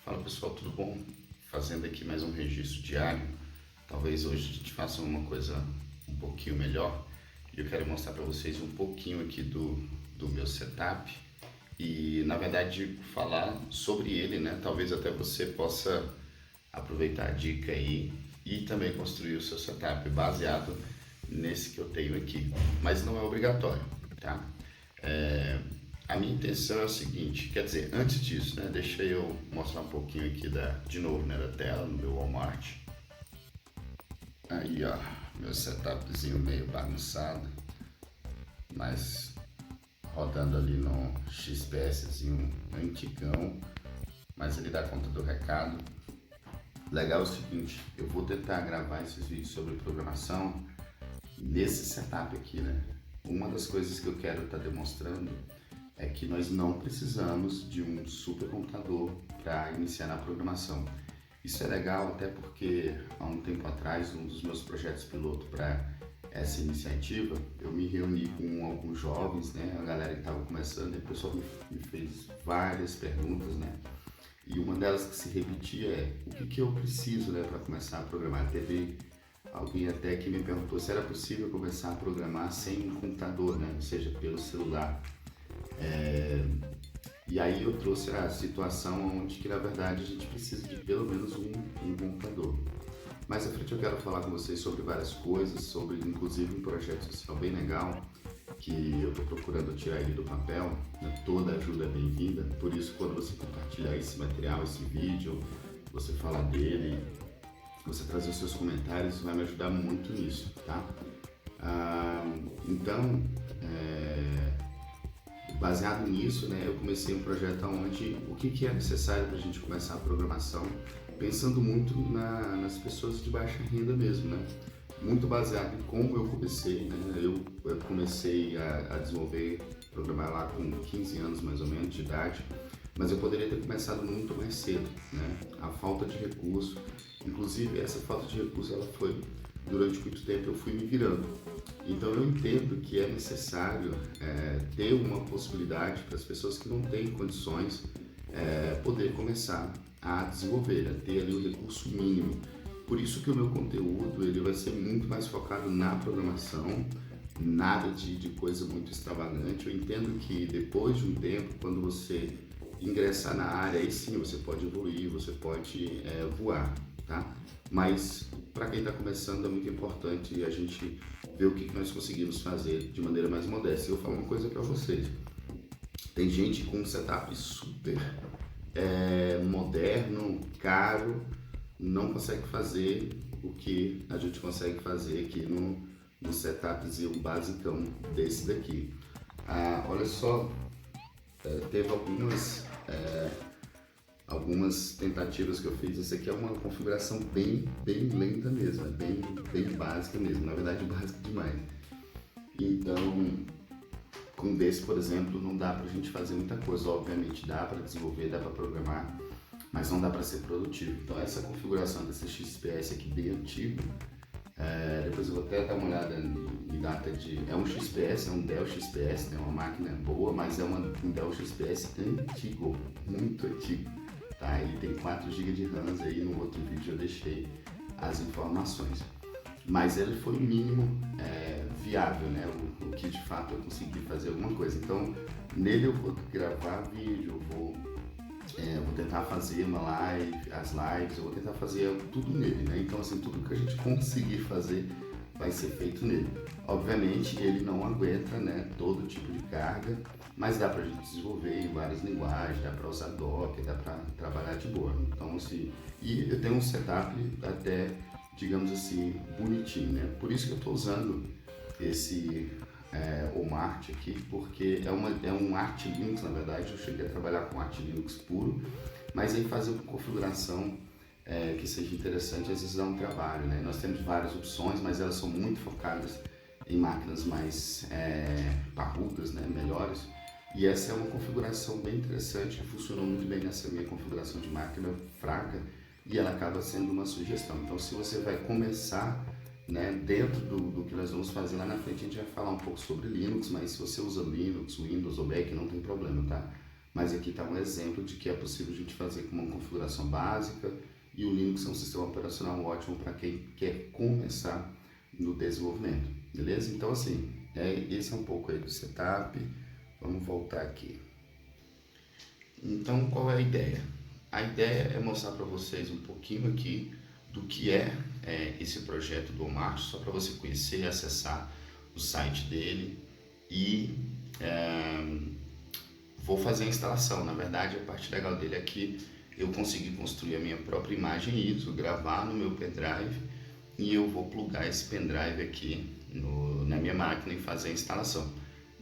Fala pessoal, tudo bom? Fazendo aqui mais um registro diário. Talvez hoje a gente faça uma coisa um pouquinho melhor. E eu quero mostrar para vocês um pouquinho aqui do meu setup e, na verdade, falar sobre ele, né? Talvez até você possa aproveitar a dica aí e também construir o seu setup baseado nesse que eu tenho aqui. Mas não é obrigatório, tá? A minha intenção é o seguinte, quer dizer, antes disso, né, deixa eu mostrar um pouquinho aqui de novo, né, da tela, no meu Walmart. Aí, ó, meu setupzinho meio bagunçado, mas rodando ali no XPSzinho antigão, mas ele dá conta do recado. Legal é o seguinte, eu vou tentar gravar esses vídeos sobre programação nesse setup aqui, né. Uma das coisas que eu quero estar demonstrando é que nós não precisamos de um supercomputador para iniciar na programação. Isso é legal até porque há um tempo atrás, um dos meus projetos piloto para essa iniciativa, eu me reuni com alguns jovens, né, a galera que estava começando, e o pessoal me fez várias perguntas, né, e uma delas que se repetia é o que eu preciso, né, para começar a programar. Teve alguém até que me perguntou se era possível começar a programar sem um computador, né, ou seja, pelo celular. E aí eu trouxe a situação onde que na verdade a gente precisa de pelo menos um computador. Mais à frente eu quero falar com vocês sobre várias coisas, sobre inclusive um projeto social bem legal que eu estou procurando tirar ele do papel, né? Toda ajuda é bem-vinda, por isso quando você compartilhar esse material, esse vídeo, você falar dele, você trazer os seus comentários, vai me ajudar muito nisso, tá? Então, baseado nisso, né, eu comecei um projeto onde o que é necessário para a gente começar a programação, pensando muito nas pessoas de baixa renda mesmo, né? Muito baseado em como eu comecei, né? Eu comecei a desenvolver, programar lá com 15 anos mais ou menos de idade, mas eu poderia ter começado muito mais cedo, né? A falta de recurso, inclusive essa falta de recurso, ela foi durante muito tempo eu fui me virando. Então eu entendo que é necessário ter uma possibilidade para as pessoas que não têm condições poder começar a desenvolver, a ter ali o recurso mínimo. Por isso que o meu conteúdo ele vai ser muito mais focado na programação, nada de coisa muito extravagante. Eu entendo que depois de um tempo, quando você ingressar na área, aí sim você pode evoluir, você pode voar, tá? Mas para quem está começando é muito importante a gente ver o que nós conseguimos fazer de maneira mais modesta. E eu falo uma coisa para vocês, tem gente com um setup super moderno, caro, não consegue fazer o que a gente consegue fazer aqui no setupzinho basicão desse daqui. Olha só, teve algumas tentativas que eu fiz. Essa aqui é uma configuração bem lenta mesmo, bem básica mesmo, na verdade básica demais. Então, com desse, por exemplo, não dá pra gente fazer muita coisa. Obviamente dá para desenvolver, dá para programar, mas não dá para ser produtivo. Então essa configuração desse XPS aqui bem antigo, depois eu vou até dar uma olhada em data de... É um XPS, é um Dell XPS, né? Uma máquina boa, mas é um Dell XPS antigo, muito antigo. Tá? Ele tem 4 GB de RAM, aí no outro vídeo eu deixei as informações. Mas ele foi o mínimo viável, né? O que de fato eu consegui fazer alguma coisa. Então nele eu vou gravar vídeo, eu vou tentar fazer uma live, as lives, eu vou tentar fazer tudo nele, né? Então assim, tudo que a gente conseguir fazer vai ser feito nele. Obviamente ele não aguenta, né, todo tipo de carga, mas dá pra gente desenvolver em várias linguagens, dá pra usar Docker, dá pra trabalhar de boa. Então assim, e eu tenho um setup até, digamos assim, bonitinho, né? Por isso que eu tô usando esse Walmart aqui, porque é um Arch Linux, na verdade. Eu cheguei a trabalhar com Arch Linux puro, mas aí fazer uma configuração que seja interessante às vezes dá um trabalho, né? Nós temos várias opções, mas elas são muito focadas em máquinas mais parrudas, né? Melhores, e essa é uma configuração bem interessante que funcionou muito bem nessa minha configuração de máquina fraca, e ela acaba sendo uma sugestão. Então se você vai começar, né, dentro do que nós vamos fazer lá na frente, a gente vai falar um pouco sobre Linux, mas se você usa Linux, Windows ou Mac, não tem problema, tá? mas aqui está um exemplo de que é possível a gente fazer com uma configuração básica, e o Linux é um sistema operacional ótimo para quem quer começar no desenvolvimento, beleza? Então assim, esse é um pouco aí do setup. Vamos voltar aqui. Então, qual é a ideia? A ideia é mostrar para vocês um pouquinho aqui do que é esse projeto do Omar, só para você conhecer e acessar o site dele. E vou fazer a instalação. Na verdade, a parte legal dele é que eu consegui construir a minha própria imagem ISO, gravar no meu pendrive, e eu vou plugar esse pendrive aqui na minha máquina e fazer a instalação.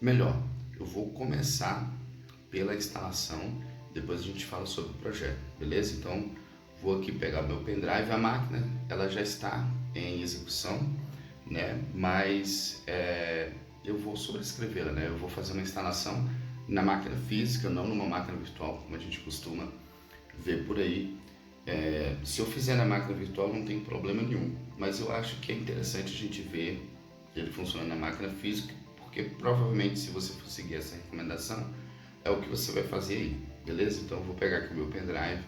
Melhor, eu vou começar pela instalação, depois a gente fala sobre o projeto, beleza? Então, vou aqui pegar meu pendrive, a máquina ela já está em execução, né? Mas eu vou sobrescrevê-la, né? Eu vou fazer uma instalação na máquina física, não numa máquina virtual, como a gente costuma ver por aí. Se eu fizer na máquina virtual não tem problema nenhum, mas eu acho que é interessante a gente ver ele funcionando na máquina física, porque provavelmente se você for seguir essa recomendação, é o que você vai fazer aí, beleza? Então eu vou pegar aqui o meu pendrive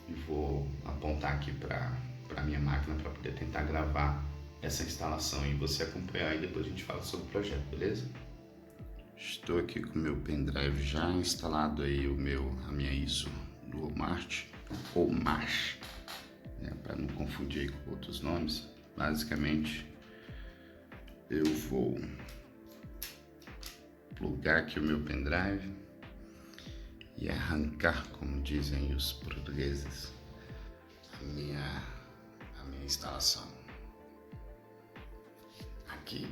e vou apontar aqui para a minha máquina para poder tentar gravar essa instalação e você acompanhar, e depois a gente fala sobre o projeto, beleza? Estou aqui com o meu pendrive já instalado aí, a minha ISO do Omart, né, para não confundir com outros nomes. Basicamente, eu vou plugar aqui o meu pendrive e arrancar, como dizem os portugueses, a minha instalação. Aqui,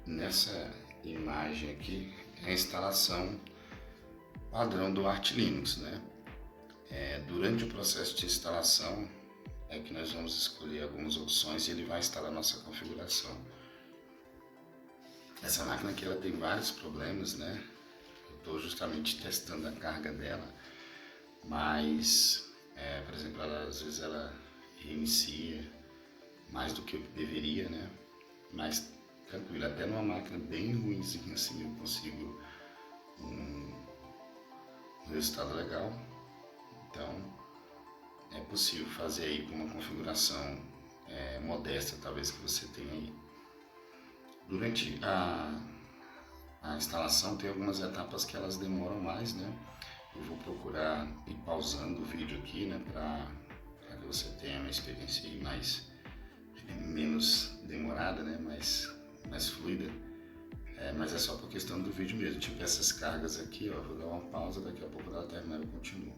nessa imagem aqui, é a instalação padrão do Arch Linux, né? Durante o processo de instalação é que nós vamos escolher algumas opções e ele vai instalar a nossa configuração. Essa máquina aqui ela tem vários problemas, né? Eu estou justamente testando a carga dela, mas, por exemplo, às vezes ela reinicia mais do que eu deveria, né? Mas tranquilo, até numa máquina bem ruimzinha assim eu consigo um resultado legal. Então é possível fazer aí com uma configuração modesta, talvez, que você tenha aí. Durante a instalação tem algumas etapas que elas demoram mais, né? Eu vou procurar ir pausando o vídeo aqui, né, para que você tenha uma experiência aí menos demorada, né, mais fluida. Mas é só por questão do vídeo mesmo. Tipo, essas cargas aqui, ó, vou dar uma pausa, daqui a pouco ela terminar eu continuo.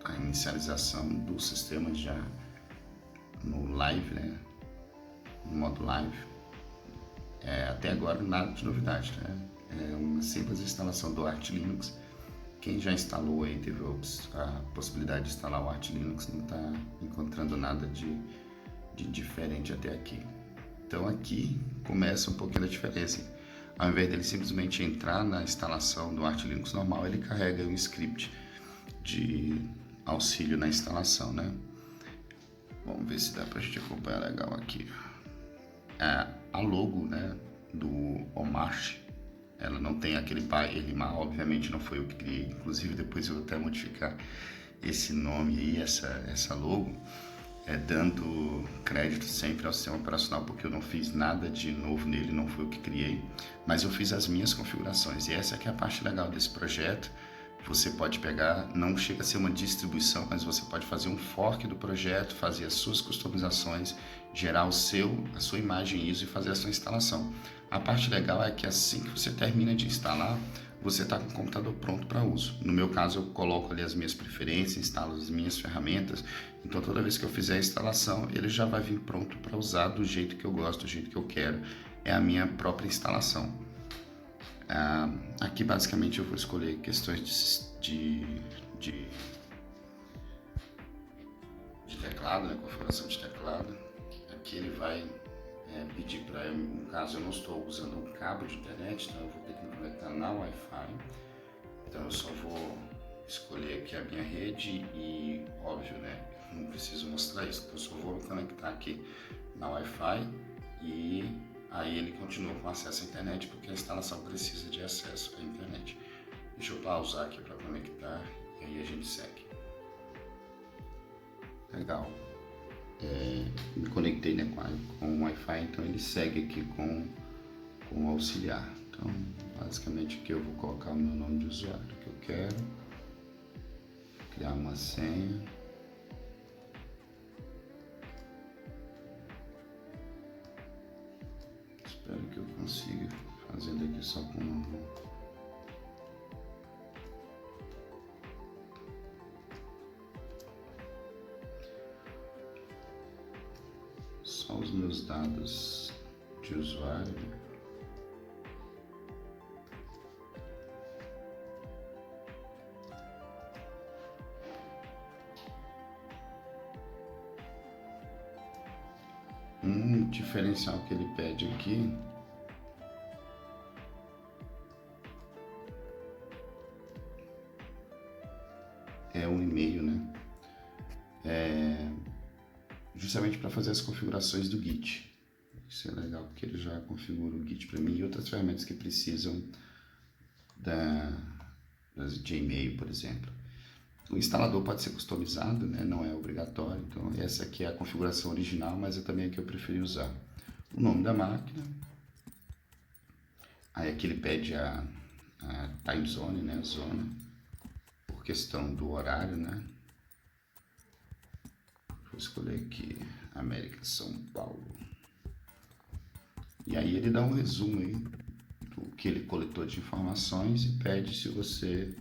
A inicialização do sistema já no live, né, no modo live. Até agora nada de novidade, né? É uma simples instalação do Arch Linux. Quem já instalou aí, teve a possibilidade de instalar o Arch Linux, não está encontrando nada de diferente até aqui. Então aqui começa um pouquinho da diferença. Ao invés dele simplesmente entrar na instalação do Arch Linux normal, ele carrega um script de auxílio na instalação, né? Vamos ver se dá pra gente acompanhar legal aqui. A logo, né, do Omart, ela não tem aquele Pai-Elimar, obviamente não foi eu que criei, inclusive depois eu vou até modificar esse nome aí, essa logo, dando crédito sempre ao sistema operacional, porque eu não fiz nada de novo nele, não foi eu que criei, mas eu fiz as minhas configurações, e essa que é a parte legal desse projeto. Você pode pegar, não chega a ser uma distribuição, mas você pode fazer um fork do projeto, fazer as suas customizações, gerar a sua imagem ISO e fazer a sua instalação. A parte legal é que assim que você termina de instalar, você está com o computador pronto para uso. No meu caso, eu coloco ali as minhas preferências, instalo as minhas ferramentas, então toda vez que eu fizer a instalação, ele já vai vir pronto para usar do jeito que eu gosto, do jeito que eu quero. É a minha própria instalação. Aqui basicamente eu vou escolher questões de teclado, né, configuração de teclado. Aqui ele vai pedir para eu, no caso eu não estou usando um cabo de internet, então eu vou ter que me conectar na Wi-Fi. Então eu só vou escolher aqui a minha rede e, óbvio, né, não preciso mostrar isso, então eu só vou me conectar aqui na Wi-Fi e aí ele continua com acesso à internet, porque a instalação precisa de acesso à internet. Deixa eu pausar aqui para conectar e aí a gente segue. Legal. Me conectei, né, com o Wi-Fi, então ele segue aqui com o auxiliar. Então, basicamente aqui eu vou colocar o meu nome de usuário que eu quero, criar uma senha. Espero que eu consiga fazendo aqui só com uma mão. Só os meus dados de usuário. Um diferencial que ele pede aqui é um e-mail, né? Justamente para fazer as configurações do Git. Isso é legal porque ele já configura o Git para mim e outras ferramentas que precisam de e-mail, por exemplo. O instalador pode ser customizado, né? Não é obrigatório, então essa aqui é a configuração original, mas é também a que eu preferi usar. O nome da máquina, aí aqui ele pede a time zone, né? Zona, por questão do horário, né? Vou escolher aqui América, São Paulo. E aí ele dá um resumo aí do que ele coletou de informações e pede se você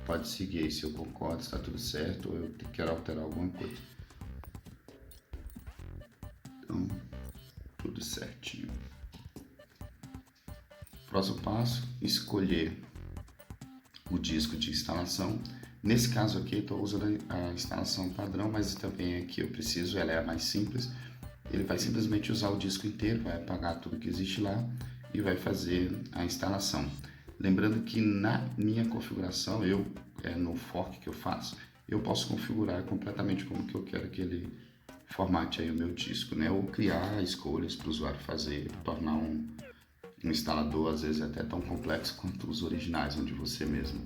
pode seguir aí, se eu concordo, está tudo certo ou eu quero alterar alguma coisa. Então, tudo certinho. Próximo passo, escolher o disco de instalação. Nesse caso aqui, eu estou usando a instalação padrão, mas também aqui eu preciso, ela é a mais simples. Ele vai simplesmente usar o disco inteiro, vai apagar tudo que existe lá e vai fazer a instalação. Lembrando que na minha configuração, no fork que eu faço, eu posso configurar completamente como que eu quero que ele formate aí o meu disco, né? Ou criar escolhas para o usuário fazer, tornar um instalador, às vezes até tão complexo quanto os originais, onde você mesmo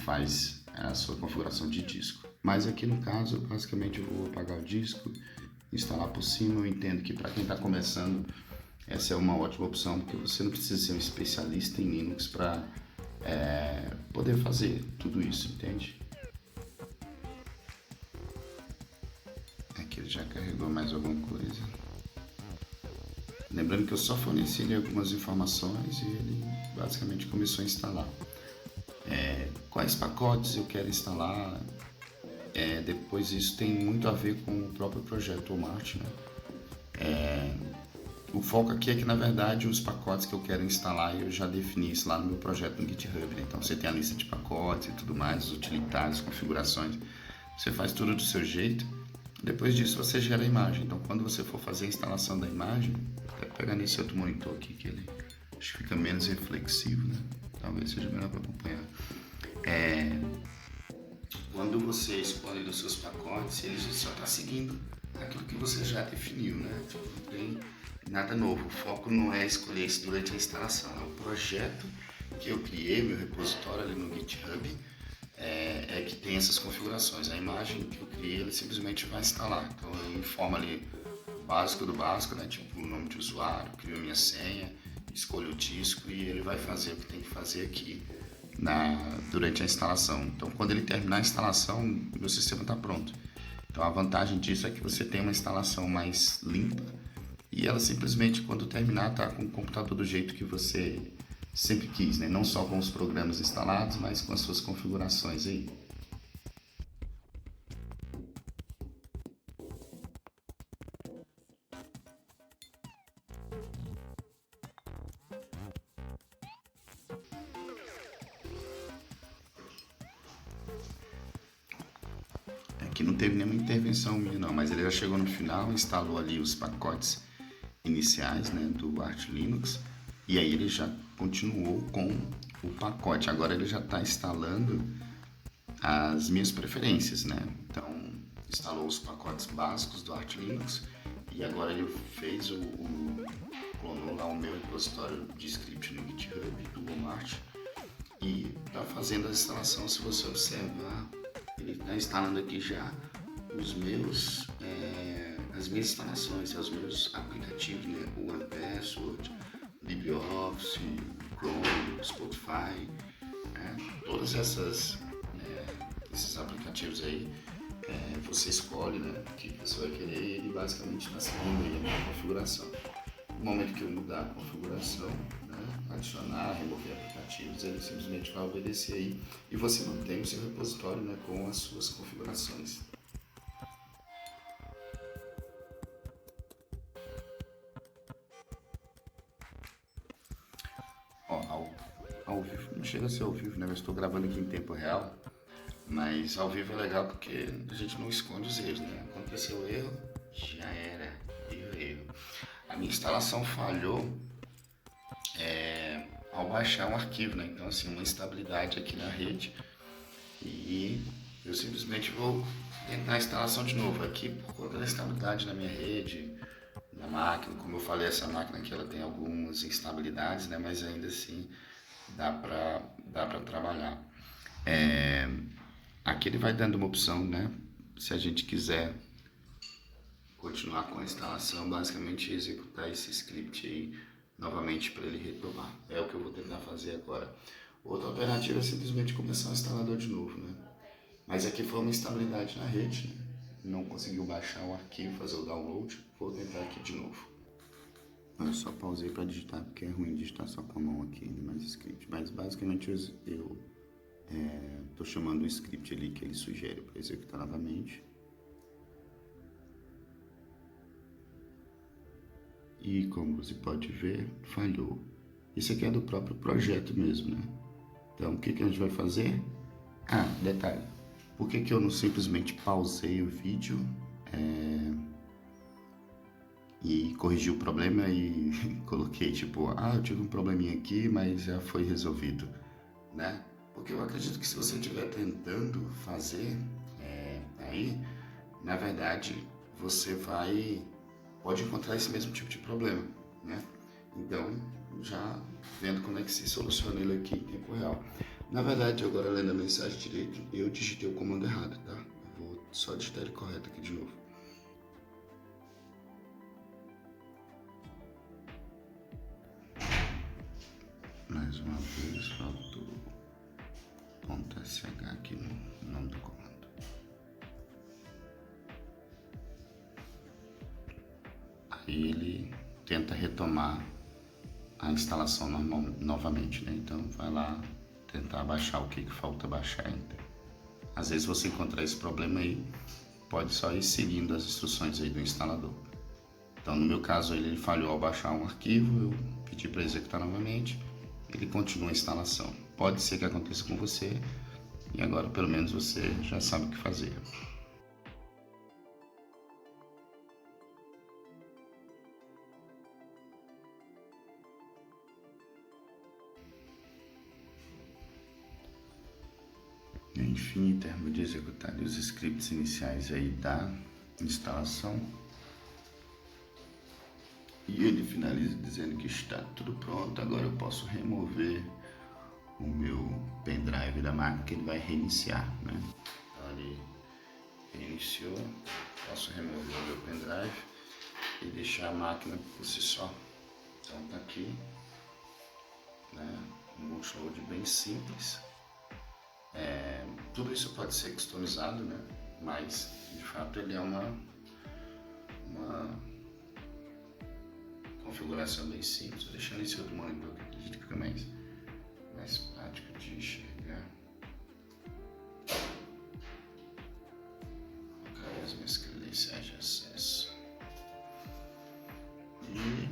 faz a sua configuração de disco. Mas aqui no caso, basicamente eu vou apagar o disco, instalar por cima. Eu entendo que para quem está começando, essa é uma ótima opção, porque você não precisa ser um especialista em Linux para poder fazer tudo isso, entende? Aqui ele já carregou mais alguma coisa. Lembrando que eu só forneci ele algumas informações e ele basicamente começou a instalar. Quais pacotes eu quero instalar? Depois isso tem muito a ver com o próprio projeto Walmart, né? O foco aqui é que, na verdade, os pacotes que eu quero instalar, eu já defini isso lá no meu projeto no GitHub, né? Então você tem a lista de pacotes e tudo mais, os utilitários, configurações, você faz tudo do seu jeito. Depois disso você gera a imagem. Então quando você for fazer a instalação da imagem, até pegar nesse outro monitor aqui, que ele acho que fica menos reflexivo, né? Talvez seja melhor para acompanhar. Quando você escolhe os seus pacotes, ele só está seguindo aquilo que você já definiu, né? Tipo, não tem nada novo. O foco não é escolher isso durante a instalação. É o projeto que eu criei, meu repositório ali no GitHub, que tem essas configurações. A imagem que eu criei, ele simplesmente vai instalar. Então eu informo ali o básico do básico, né? Tipo o nome de usuário, crio a minha senha, escolho o disco e ele vai fazer o que tem que fazer aqui durante a instalação. Então quando ele terminar a instalação, o meu sistema está pronto. Então a vantagem disso é que você tem uma instalação mais limpa e ela simplesmente, quando terminar, está com o computador do jeito que você sempre quis, né? Não só com os programas instalados, mas com as suas configurações aí. Aqui não teve nenhuma intervenção minha não, mas ele já chegou no final, instalou ali os pacotes iniciais, né, do Arch Linux, e aí ele já continuou com o pacote. Agora ele já está instalando as minhas preferências, né? Então instalou os pacotes básicos do Arch Linux E agora ele fez clonou lá o meu repositório de script no GitHub do Walmart e está fazendo a instalação. Se você observar, ele está instalando aqui já as minhas instalações, os meus aplicativos, né? O OnePassword, LibreOffice, Chrome, Spotify, né? Todas esses aplicativos aí, você escolhe, né, o que você vai querer e ele basicamente está seguindo aí a minha configuração. No momento que eu mudar a configuração, né, adicionar, remover aplicativos, ele simplesmente vai obedecer aí e você mantém o seu repositório, né, com as suas configurações. Ó, ao vivo, não chega a ser ao vivo, né, eu estou gravando aqui em tempo real, mas ao vivo é legal porque a gente não esconde os erros, né, aconteceu o erro, já era, erro. A minha instalação falhou ao baixar um arquivo, né? Então, assim, uma instabilidade aqui na rede e eu simplesmente vou tentar a instalação de novo aqui por conta da instabilidade na minha rede, na máquina. Como eu falei, essa máquina aqui ela tem algumas instabilidades, né? Mas ainda assim dá pra trabalhar. Aqui ele vai dando uma opção, né? Se a gente quiser continuar com a instalação, basicamente executar esse script aí novamente para ele retomar. É o que eu vou tentar fazer agora. Outra alternativa é simplesmente começar o instalador de novo, né? Mas aqui foi uma instabilidade na rede, né? Não conseguiu baixar o arquivo, fazer o download. Vou tentar aqui de novo. Eu só pausei para digitar porque é ruim digitar só com a mão aqui, mais script. Mas basicamente eu tô chamando o script ali que ele sugere para executar novamente. E como você pode ver, falhou. Isso aqui é do próprio projeto mesmo, né? Então, o que a gente vai fazer? Detalhe. Por que eu não simplesmente pausei o vídeo e corrigi o problema e coloquei tipo, eu tive um probleminha aqui, mas já foi resolvido, né? Porque eu acredito que se você estiver tentando fazer aí, na verdade, você pode encontrar esse mesmo tipo de problema, né? Então, já vendo como é que se soluciona ele aqui em tempo real. Na verdade, agora lendo a mensagem direito, eu digitei o comando errado, tá? Eu vou só digitar ele correto aqui de novo. Mais uma vez, faltou .sh aqui no nome do comando. Aí ele tenta retomar a instalação novamente, né? Então vai lá tentar baixar o que falta baixar ainda. Às vezes você encontrar esse problema aí, pode só ir seguindo as instruções aí do instalador. Então no meu caso ele falhou ao baixar um arquivo, eu pedi para executar novamente, ele continua a instalação. Pode ser que aconteça com você e agora pelo menos você já sabe o que fazer. Enfim, termino de executar os scripts iniciais aí da instalação. E ele finaliza dizendo que está tudo pronto. Agora eu posso remover o meu pendrive da máquina, que ele vai reiniciar, né? Então ele reiniciou. Posso remover o meu pendrive e deixar a máquina por si só. Então tá aqui, né? Um bootload bem simples. Tudo isso pode ser customizado, né? Mas de fato ele é uma configuração bem simples. Vou deixar nesse outro monitor que acredito que fica mais prático de enxergar. Colocar as minhas credenciais de acesso. E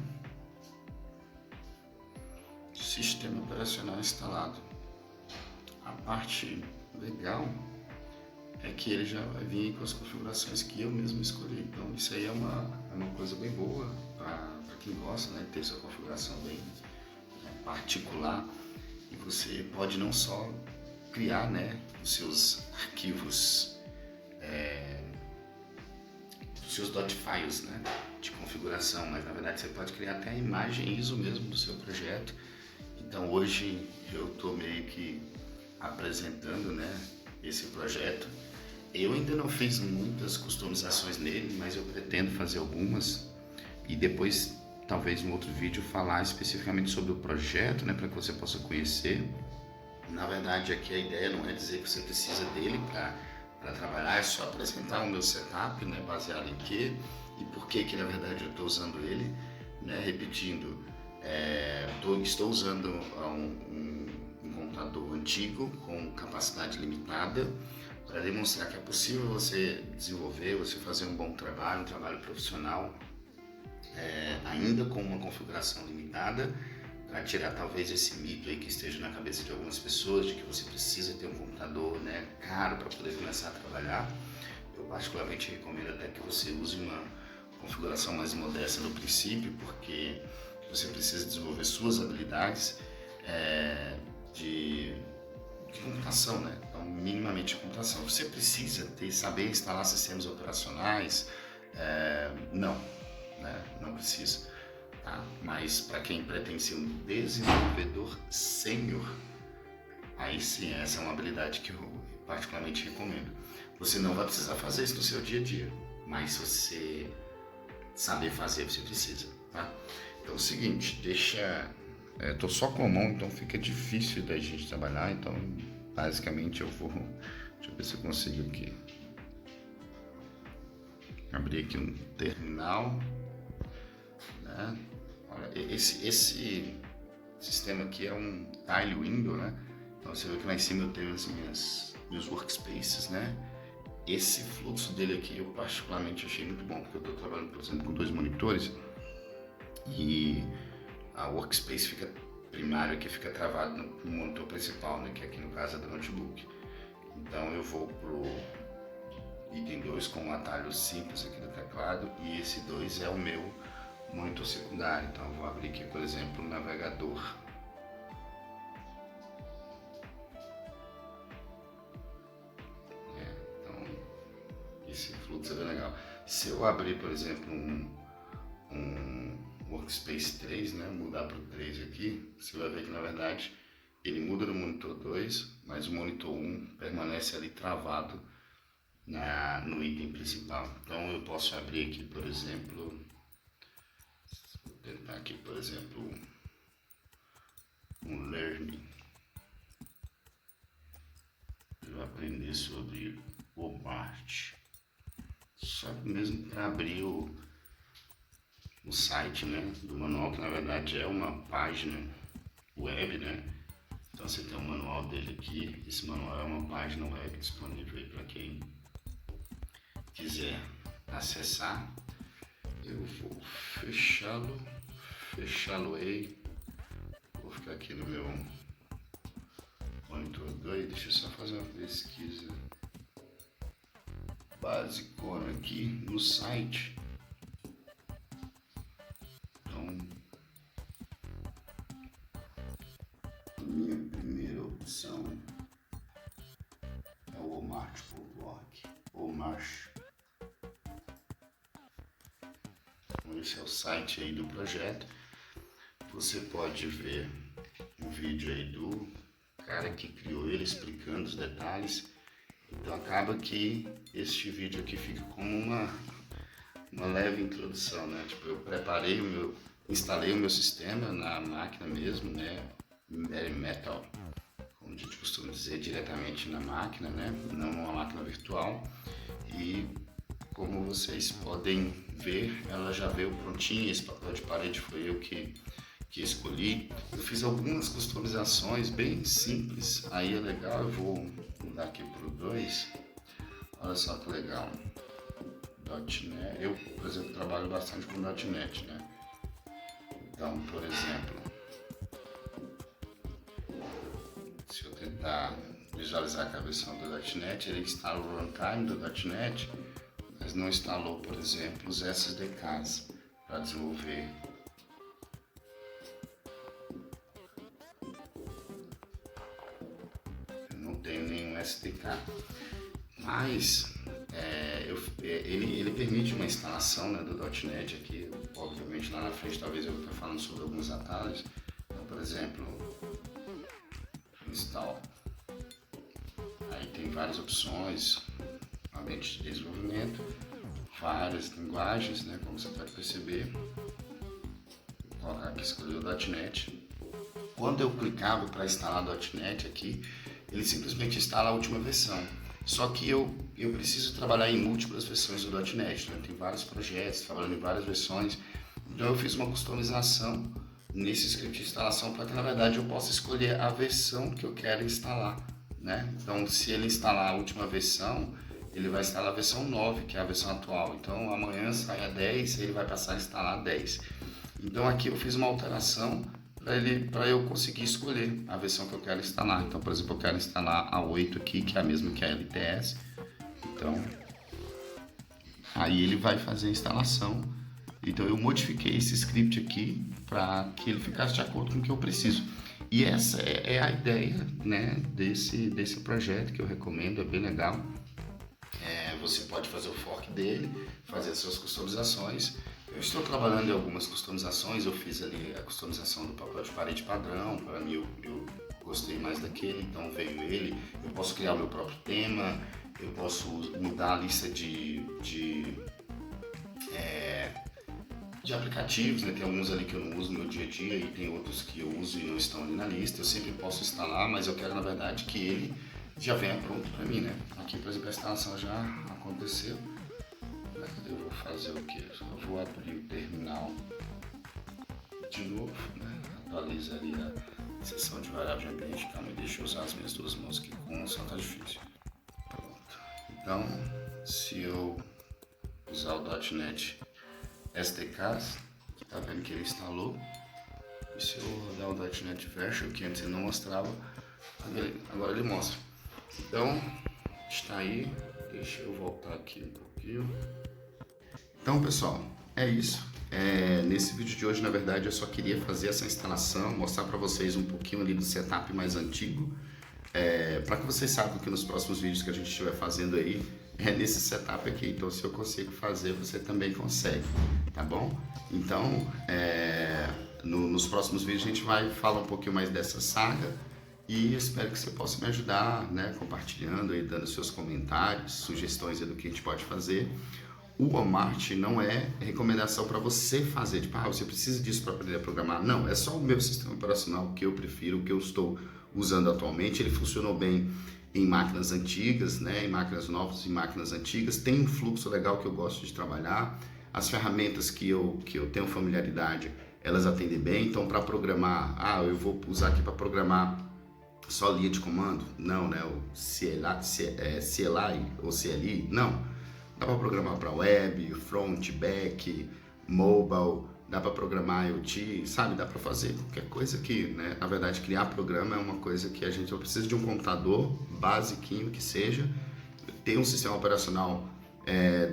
sistema operacional instalado. A parte legal é que ele já vai vir com as configurações que eu mesmo escolhi. Então isso aí é uma coisa bem boa para quem gosta, né, de ter sua configuração bem particular. E você pode não só criar, né, os seus arquivos, os seus .files, né, de configuração, mas na verdade você pode criar até a imagem ISO mesmo do seu projeto. Então hoje eu estou meio que apresentando, né, esse projeto. Eu ainda não fiz muitas customizações nele, mas eu pretendo fazer algumas e depois talvez em outro vídeo falar especificamente sobre o projeto, né, para que você possa conhecer. Na verdade aqui a ideia não é dizer que você precisa dele para trabalhar, é só apresentar o meu setup, né, baseado em quê e por que na verdade eu estou usando ele, né, repetindo, estou usando um computador antigo com capacidade limitada para demonstrar que é possível você desenvolver, você fazer um bom trabalho, um trabalho profissional, ainda com uma configuração limitada, para tirar talvez esse mito aí que esteja na cabeça de algumas pessoas de que você precisa ter um computador, né, caro para poder começar a trabalhar. Eu particularmente recomendo até que você use uma configuração mais modesta no princípio, porque você precisa desenvolver suas habilidades de computação, né? Então, minimamente de computação. Você precisa saber instalar sistemas operacionais? Não, né? Não precisa. Tá? Mas para quem pretende ser um desenvolvedor sênior, aí sim, essa é uma habilidade que eu particularmente recomendo. Você não vai precisar fazer isso no seu dia a dia, mas se você saber fazer, você precisa, tá? Então é o seguinte, tô só com a mão, então fica difícil da gente trabalhar, então basicamente deixa eu ver se eu consigo aqui abrir aqui um terminal, né? Olha, esse sistema aqui é um tile window, né? Então você vê que lá em cima eu tenho as meus workspaces, né? Esse fluxo dele aqui eu particularmente achei muito bom, porque eu estou trabalhando, por exemplo, com 2 monitores e a workspace primário aqui fica travado no monitor principal, né? Que aqui no caso é do notebook. Então eu vou pro item 2 com um atalho simples aqui do teclado e esse 2 é o meu monitor secundário. Então eu vou abrir aqui, por exemplo, o navegador. Esse fluxo é bem legal. Se eu abrir, por exemplo, um Workspace 3, né, mudar para o 3 aqui, você vai ver que na verdade ele muda no monitor 2, mas o monitor 1 permanece ali travado no item principal. Então eu posso abrir aqui, por exemplo, vou tentar aqui, por exemplo, um Learning. Eu vou aprender sobre o Marte. Só mesmo para abrir o site, né, do manual, que na verdade é uma página web, né? Então você tem o manual dele aqui. Esse manual é uma página web disponível aí para quem quiser acessar. Eu vou fechá-lo aí. Vou ficar aqui no meu monitor 2. Deixa eu só fazer uma pesquisa basicona aqui no site. Então, a minha primeira opção é o omart.org. Omart. Esse é o site aí do projeto. Você pode ver um vídeo aí do cara que criou ele explicando os detalhes. Então acaba que este vídeo aqui fica como uma leve introdução, né? Tipo, eu instalei o meu sistema na máquina mesmo, né? Bare metal, como a gente costuma dizer, diretamente na máquina, né? Não numa máquina virtual. E como vocês podem ver, ela já veio prontinha. Esse papel de parede foi eu que escolhi. Eu fiz algumas customizações bem simples, aí é legal. Eu vou mudar aqui para o 2. Olha só que legal. .NET. Eu, por exemplo, trabalho bastante com .NET, né? Então, por exemplo, se eu tentar visualizar a versão do .NET, ele instala o runtime do .NET, mas não instalou, por exemplo, os SDKs para desenvolver. Eu não tenho nenhum SDK, mas Ele permite uma instalação, né, do .NET aqui. Obviamente lá na frente talvez eu esteja falando sobre alguns atalhos. Então, por exemplo, install. Aí tem várias opções, ambiente de desenvolvimento, várias linguagens, né, como você pode perceber. Vou colocar aqui, escolher o .NET. Quando eu clicava para instalar .NET aqui, ele simplesmente instala a última versão. Só que eu preciso trabalhar em múltiplas versões do .NET, né? Tem vários projetos, trabalhando em várias versões. Então eu fiz uma customização nesse script de instalação para que na verdade eu possa escolher a versão que eu quero instalar, né? Então se ele instalar a última versão, ele vai instalar a versão 9, que é a versão atual. Então amanhã sai a 10, ele vai passar a instalar a 10. Então aqui eu fiz uma alteração para eu conseguir escolher a versão que eu quero instalar. Então, por exemplo, eu quero instalar a 8 aqui, que é a mesma que a LTS. Então, aí ele vai fazer a instalação. Então, eu modifiquei esse script aqui para que ele ficasse de acordo com o que eu preciso. E essa é a ideia, né, desse projeto que eu recomendo, é bem legal. Você pode fazer o fork dele, fazer as suas customizações. Eu estou trabalhando em algumas customizações, eu fiz ali a customização do papel de parede padrão, para mim eu gostei mais daquele, então veio ele. Eu posso criar o meu próprio tema, eu posso mudar a lista de aplicativos, né? Tem alguns ali que eu não uso no meu dia a dia e tem outros que eu uso e não estão ali na lista. Eu sempre posso instalar, mas eu quero na verdade que ele já venha pronto para mim, né? Aqui, por exemplo, a instalação já aconteceu. Eu vou fazer o que? Eu vou abrir o terminal de novo, né? Atualiza ali a seção de variável de ambiente. Calma, deixa eu usar as minhas duas mãos que com só tá difícil. Pronto. Então, se eu usar o .NET SDKs, tá vendo que ele instalou. E se eu rodar o .NET Version, que antes ele não mostrava, agora ele mostra. Então, está aí. Deixa eu voltar aqui um pouquinho. Então, pessoal, é isso. Nesse vídeo de hoje, na verdade, eu só queria fazer essa instalação, mostrar para vocês um pouquinho ali do setup mais antigo, para que vocês saibam que nos próximos vídeos que a gente estiver fazendo aí, é nesse setup aqui. Então, se eu consigo fazer, você também consegue, tá bom? Então, nos próximos vídeos a gente vai falar um pouquinho mais dessa saga e espero que você possa me ajudar, né, compartilhando e dando seus comentários, sugestões aí do que a gente pode fazer. O Walmart não é recomendação para você fazer, tipo, você precisa disso para aprender a programar. Não, é só o meu sistema operacional que eu prefiro, que eu estou usando atualmente. Ele funcionou bem em máquinas antigas, né, em máquinas novas e máquinas antigas. Tem um fluxo legal que eu gosto de trabalhar. As ferramentas que eu tenho familiaridade, elas atendem bem. Então, para programar, eu vou usar aqui para programar só linha de comando? Não, né? O CLI ou CLI? Não. Dá para programar para web, front, back, mobile, dá para programar IoT, sabe? Dá para fazer qualquer coisa aqui, né? Na verdade, criar programa é uma coisa que a gente só precisa de um computador, basiquinho que seja, ter um sistema operacional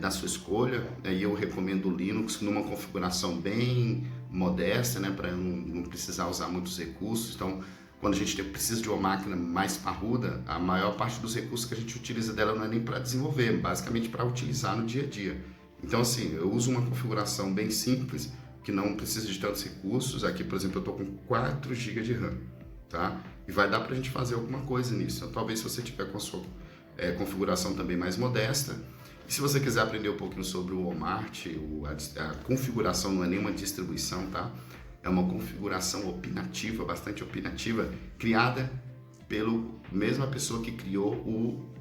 da sua escolha, e eu recomendo o Linux numa configuração bem modesta, né? Para não precisar usar muitos recursos. Então, quando a gente precisa de uma máquina mais parruda, a maior parte dos recursos que a gente utiliza dela não é nem para desenvolver, basicamente para utilizar no dia a dia. Então, assim, eu uso uma configuração bem simples, que não precisa de tantos recursos. Aqui, por exemplo, eu estou com 4 GB de RAM, tá? E vai dar para a gente fazer alguma coisa nisso. Então, talvez se você tiver com a sua configuração também mais modesta. E se você quiser aprender um pouquinho sobre o Walmart, a configuração não é nenhuma distribuição, tá? É uma configuração opinativa, bastante opinativa, criada pela mesma pessoa que criou o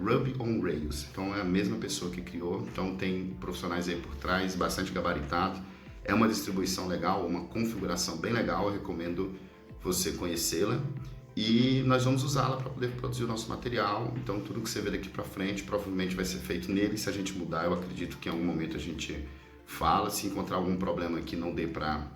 Ruby on Rails. Então é a mesma pessoa que criou, então tem profissionais aí por trás, bastante gabaritado. É uma distribuição legal, uma configuração bem legal, eu recomendo você conhecê-la. E nós vamos usá-la para poder produzir o nosso material. Então tudo que você vê daqui para frente provavelmente vai ser feito nele. Se a gente mudar, eu acredito que em algum momento a gente fala. Se encontrar algum problema que não dê para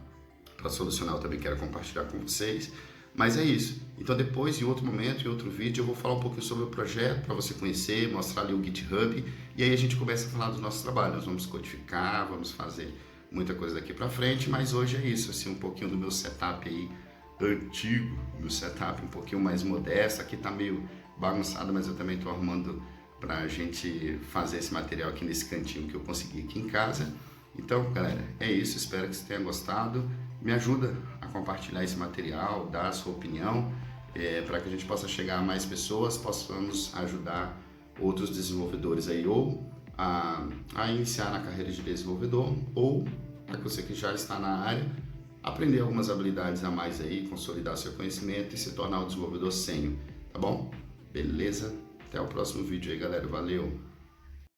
solucionar, eu também quero compartilhar com vocês. Mas é isso. Então depois, em outro momento, em outro vídeo, eu vou falar um pouquinho sobre o projeto para você conhecer, mostrar ali o GitHub, e aí a gente começa a falar do nosso trabalho. Nós vamos codificar, vamos fazer muita coisa daqui para frente, mas hoje é isso, assim, um pouquinho do meu setup aí antigo, meu setup um pouquinho mais modesto. Aqui tá meio bagunçado, mas eu também estou arrumando pra gente fazer esse material aqui nesse cantinho que eu consegui aqui em casa. Então, galera, é isso, espero que você tenha gostado. Me ajuda a compartilhar esse material, dar a sua opinião, para que a gente possa chegar a mais pessoas, possamos ajudar outros desenvolvedores aí, ou a iniciar na carreira de desenvolvedor, ou para você que já está na área, aprender algumas habilidades a mais aí, consolidar seu conhecimento e se tornar um desenvolvedor sênior, tá bom? Beleza? Até o próximo vídeo aí, galera. Valeu!